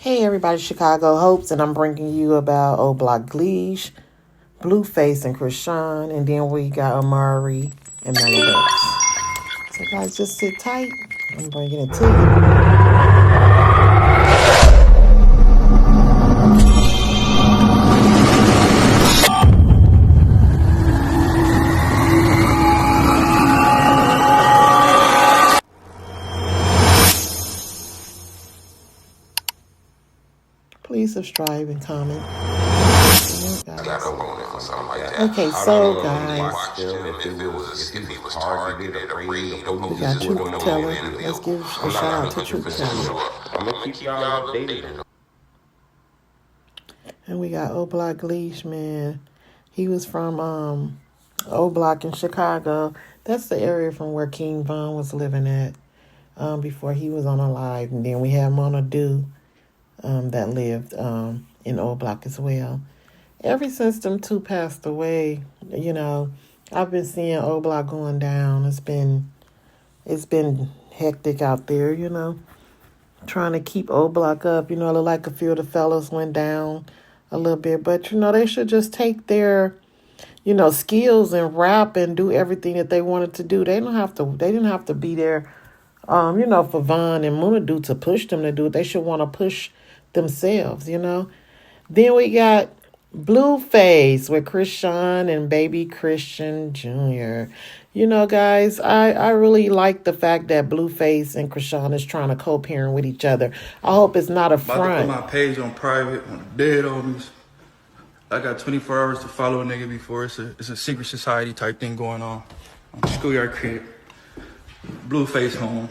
Hey everybody, Chicago Hopes, and I'm bringing you about old block Gleesh, BlueFace, and Chrisean, and then we got Amari and Mello. So guys, just sit tight. I'm bringing it to you. Please subscribe and comment. Okay, so guys, we got Truth Teller. Let's give a shout out to Truth Teller. And we got old block Gleesh, man. He was from old block in Chicago. That's the area from where King Von was living at before he was on Alive. And then we have Mona Do that lived in old block as well. Ever since them two passed away, I've been seeing old block going down. It's been hectic out there, trying to keep old block up. Look like a few of the fellas went down a little bit, but they should just take their skills and rap and do everything that they wanted to do. They didn't have to be there for Von and Munadu to push them to do it. They should want to push themselves, Then we got BlueFace with Chrisean and baby Chrisean Jr. Guys, I really like the fact that BlueFace and Chrisean is trying to co-parent with each other. I hope it's not a front. About to put my page on private, on dead homies. I got 24 hours to follow a nigga before it's a secret society type thing going on. Schoolyard crib. BlueFace home.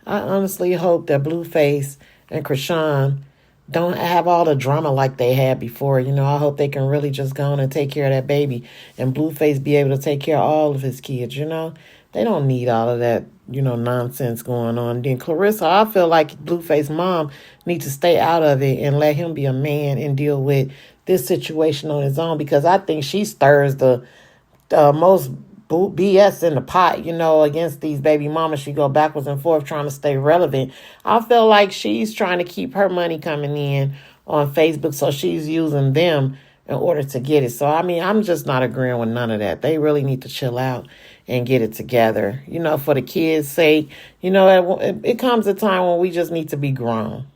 I honestly hope that BlueFace and Chrisean don't have all the drama like they had before. I hope they can really just go on and take care of that baby, and BlueFace be able to take care of all of his kids. They don't need all of that, nonsense going on. Then Clarissa, I feel like BlueFace mom needs to stay out of it and let him be a man and deal with this situation on his own, because I think she stirs the most BS in the pot, against these baby mamas. She go backwards and forth trying to stay relevant. I feel like she's trying to keep her money coming in on Facebook, so she's using them in order to get it. So, I'm just not agreeing with none of that. They really need to chill out and get it together, for the kids' sake. It comes a time when we just need to be grown.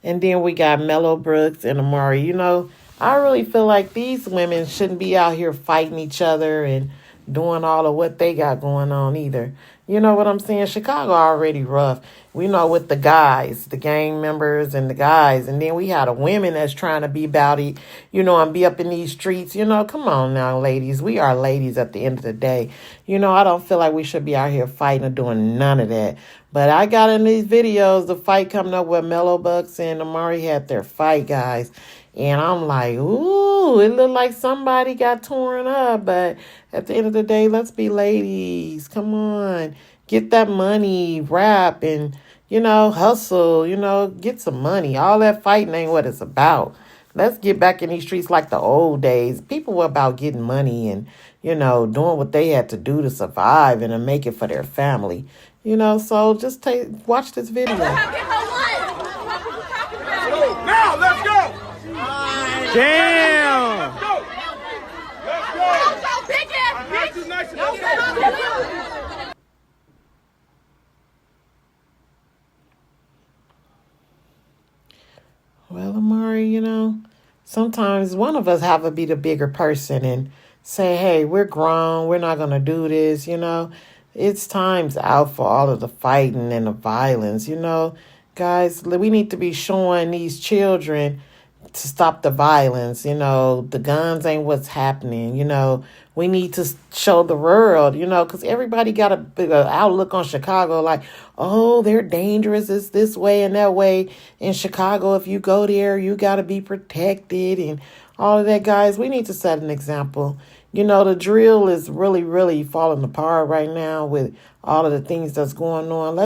And then we got Mello Brooks and Amari. I really feel like these women shouldn't be out here fighting each other and doing all of what they got going on either. You know what I'm saying? Chicago already rough. We know with the guys, the gang members and the guys. And then we had the women that's trying to be about it, and be up in these streets. Come on now, ladies. We are ladies at the end of the day. I don't feel like we should be out here fighting or doing none of that. But I got in these videos, the fight coming up where Mello Bucks and Amari had their fight, guys. And I'm like, ooh, it looked like somebody got torn up. But at the end of the day, let's be ladies. Come on. Get that money, rap, and, hustle, get some money. All that fighting ain't what it's about. Let's get back in these streets like the old days. People were about getting money and, doing what they had to do to survive and to make it for their family. So just watch this video. Now, let's go! Damn! Let's go! Well, Amari, sometimes one of us have to be the bigger person and say, hey, we're grown. We're not going to do this, It's time's out for all of the fighting and the violence, Guys, we need to be showing these children to stop the violence. The guns ain't what's happening. We need to show the world, because everybody got a big outlook on Chicago like, oh, they're dangerous. It's this way and that way. In Chicago, if you go there, you got to be protected and all of that, guys. We need to set an example. The drill is really, really falling apart right now with all of the things that's going on.